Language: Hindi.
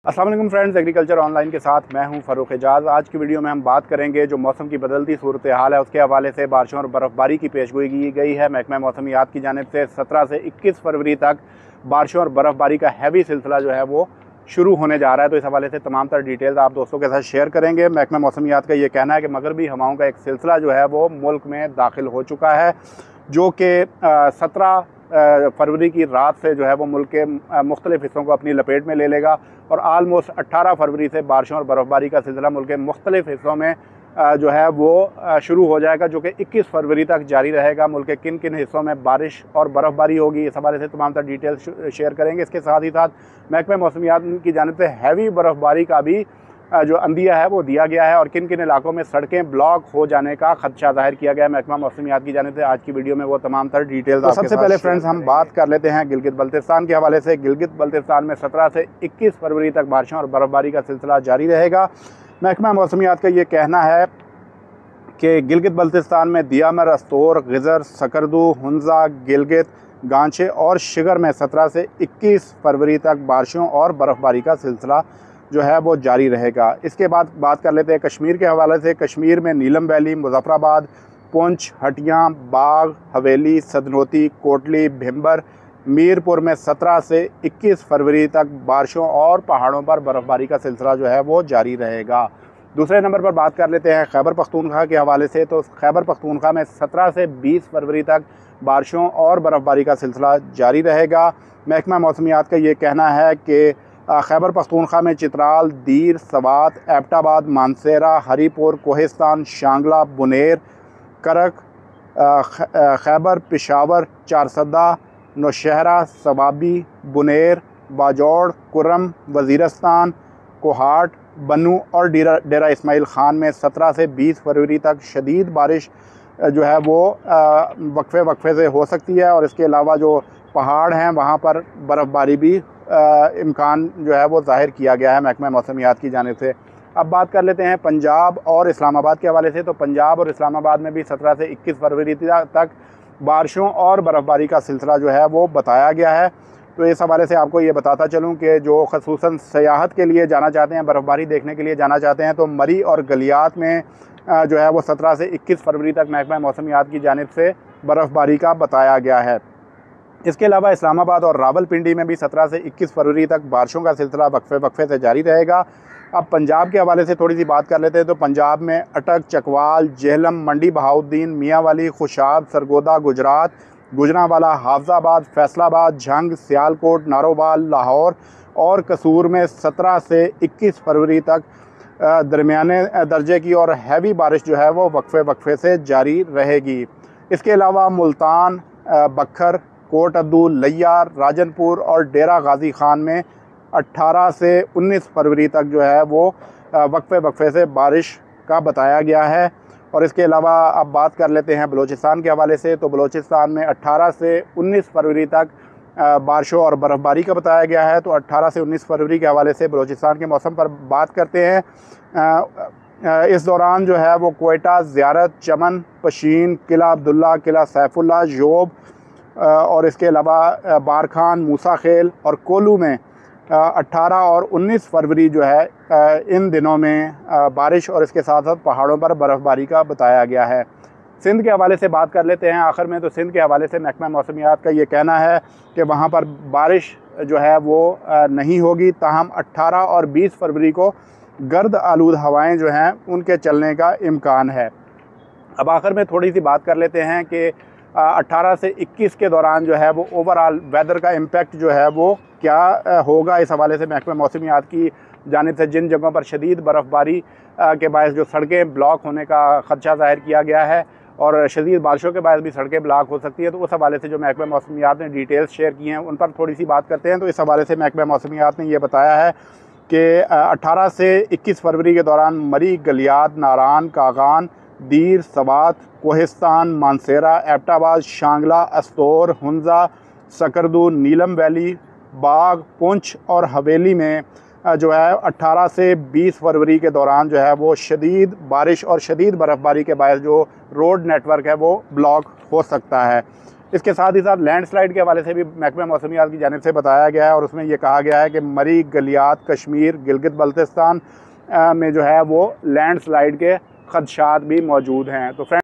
अस्सलाम वालेकुम फ्रेंड्स, एग्रीकल्चर ऑनलाइन के साथ मैं हूं फ़रूख एजाज़। आज की वीडियो में हम बात करेंगे जो मौसम की बदलती सूरत हाल है उसके हवाले से बारिशों और बर्फ़बारी की पेशगोई की गई है। महकमा मौसमियात की जानिब से 17 से 21 फरवरी तक बारिशों और बर्फ़बारी का हैवी सिलसिला जो है वो शुरू होने जा रहा है। तो इस हवाले से तमाम तर डिटेल्स आप दोस्तों के साथ शेयर करेंगे। महकमा मौसमियात का ये कहना है कि मगरबी हवाओं का एक सिलसिला जो है वो मुल्क में दाखिल हो चुका है, जो कि 17 फरवरी की रात से जो है वो मुल्क के मुख्तलिफ़ हिस्सों को अपनी लपेट में ले लेगा और आलमोस्ट 18 फरवरी से बारिशों और बर्फ़बारी का सिलसिला मुल्क के मुख्तलिफ़ हिस्सों में जो है वो शुरू हो जाएगा, जो कि 21 फरवरी तक जारी रहेगा। मुल्क के किन किन हिस्सों में बारिश और बर्फ़बारी होगी, इस हवाले से तमाम तर डिटेल्स शेयर करेंगे। इसके साथ ही साथ महकमा मौसमियात की जानिब से हैवी बर्फ़बारी का भी जो अंदिया है वो दिया गया है और किन किन इलाकों में सड़कें ब्लॉक हो जाने का खदशा जाहिर किया गया है महकमा मौसमियात की जानिब से। आज की वीडियो में वो तमाम तर डिटेल्स तो सबसे पहले फ्रेंड्स हम बात कर लेते हैं गिलगित बल्तिस्तान के हवाले से। गिलगित बल्तिस्तान में 17 से 21 फरवरी तक बारिशों और बर्फ़बारी का सिलसिला जारी रहेगा। महकमा मौसमियात का ये कहना है कि गिलगित बल्तिस्तान में दियामर, अस्तोर, गिज़र, सकरदू, हुंजा, गिलगित, गांचे और शिगर में 17 से 21 फरवरी तक बारिशों और बर्फ़बारी का सिलसिला जो है वो जारी रहेगा। इसके बाद बात कर लेते हैं कश्मीर के हवाले से। कश्मीर में नीलम वैली, मुजफ्फराबाद, पुंछ, हटियाँ, बाग, हवेली, सदनोती, कोटली, भिम्बर, मीरपुर में 17 से 21 फरवरी तक बारिशों और पहाड़ों पर बर्फ़बारी का सिलसिला जो है वो जारी रहेगा। दूसरे नंबर पर बात कर लेते हैं खैबर पख्तूनख्वा के हवाले से। तो खैबर पख्तूनख्वा में 17 से 20 फरवरी तक बारिशों और बर्फ़बारी का सिलसिला जारी रहेगा। महकमा मौसमियात का ये कहना है कि खैबर पख्तूनख्वा में चित्राल, दीर, सवात, एबटाबाद, मानसेरा, हरीपुर, कोहिस्तान, शांगला, बुनेर, करक, खैबर, पेशावर, चारसदा, नौशहरा, सवाबी, बुनेर, बाजौड़, कुर्रम, वज़ीरस्तान, कोहाट, बनू और डेरा इस्माइल ख़ान में 17 से 20 फरवरी तक शदीद बारिश जो है वो वक्फे वक्फे से हो सकती है और इसके अलावा जो पहाड़ हैं वहाँ पर बर्फ़बारी भी इम्कान जो है वो ज़ाहिर किया गया है महकमा मौसमियात की जानिब से। अब बात कर लेते हैं पंजाब और इस्लामाबाद के हवाले से। तो पंजाब और इस्लामाबाद में भी 17 से 21 फरवरी तक बारिशों और बर्फ़बारी का सिलसिला जो है वो बताया गया है। तो इस हवाले से आपको ये बताता चलूँ कि जो ख़ुसूसन सयाहत के लिए जाना चाहते हैं, बर्फ़बारी देखने के लिए जाना चाहते हैं, तो मरी और गलियात में जो है वो 17 से 21 फरवरी तक महकमा मौसमियात की जानिब से बर्फ़बारी का बताया गया है। इसके अलावा इस्लामाबाद और रावलपिंडी में भी 17 से 21 फरवरी तक बारिशों का सिलसिला वक्फे वक्फे से जारी रहेगा। अब पंजाब के हवाले से थोड़ी सी बात कर लेते हैं। तो पंजाब में अटक, चकवाल, जेहलम, मंडी बहाउद्दीन, मियांवाली, खुशाब, सरगोदा, गुजरात, गुजरांवाला, हाफजाबाद, फैसलाबाद, झंग, सियालकोट, नारोवाल, लाहौर और कसूर में 17 से 21 फरवरी तक दरमियाने दर्जे की और हैवी बारिश जो है वो वक्फे वक्फे से जारी रहेगी। इसके अलावा मुल्तान, बखर, कोट अद्दू, लियार, राजनपुर और डेरा गाजी खान में 18 से 19 फरवरी तक जो है वो वक्फे वक्फे से बारिश का बताया गया है। और इसके अलावा अब बात कर लेते हैं बलूचिस्तान के हवाले से। तो बलूचिस्तान में 18 से 19 फरवरी तक बारिशों और बर्फ़बारी का बताया गया है। तो 18 से 19 फरवरी के हवाले से बलूचिस्तान के मौसम पर बात करते हैं। इस दौरान जो है वो कोयटा, ज़ियारत, चमन, पशीन, किला अब्दुल्ला, किला सैफुल्ला, जोब और इसके अलावा बारखान, मूसा खेल और कोलू में 18 और 19 फरवरी जो है इन दिनों में बारिश और इसके साथ साथ पहाड़ों पर बर्फ़बारी का बताया गया है। सिंध के हवाले से बात कर लेते हैं आखिर में। तो सिंध के हवाले से महकमा मौसमियात का ये कहना है कि वहाँ पर बारिश जो है वो नहीं होगी, ताहम 18 और 20 फरवरी को गर्द आलूद हवाएं जो हैं उनके चलने का इम्कान है। अब आखिर में थोड़ी सी बात कर लेते हैं कि 18 से 21 के दौरान जो है वो ओवरऑल वेदर का इम्पैक्ट जो है वो क्या होगा। इस हवाले से महकमा मौसमियात की जानिब से जिन जगहों पर शदीद बर्फ़बारी के बायस जो सड़कें ब्लॉक होने का खदशा ज़ाहिर किया गया है और शदीद बारिशों के बायस भी सड़कें ब्लॉक हो सकती है, तो उस हवाले से जो महकमा मौसमियात ने डिटेल्स शेयर की हैं उन पर थोड़ी सी बात करते हैं। तो इस हवाले से महकमा मौसमियात ने यह बताया है कि 18 से 21 फरवरी के दौरान मरी, गलियात, नारान, कागान, दीर, सवात, कोहिस्तान, मानसेरा, एबटाबाद, शांगला, अस्तोर, हुंजा, सकरदू, नीलम वैली, बाग, पुंछ और हवेली में जो है 18 से 20 फरवरी के दौरान जो है वो शदीद बारिश और शदीद बर्फ़बारी के बायस जो रोड नेटवर्क है वो ब्लॉक हो सकता है। इसके साथ ही साथ लैंडस्लाइड के हवाले से भी महकमा मौसमियात की जानिब से बताया गया है और उसमें ये कहा गया है कि मरी, गलियात, कश्मीर, गिलगित बल्तिस्तान में जो है वो लैंडस्लाइड के खदशात भी मौजूद हैं। तो फ्रेंड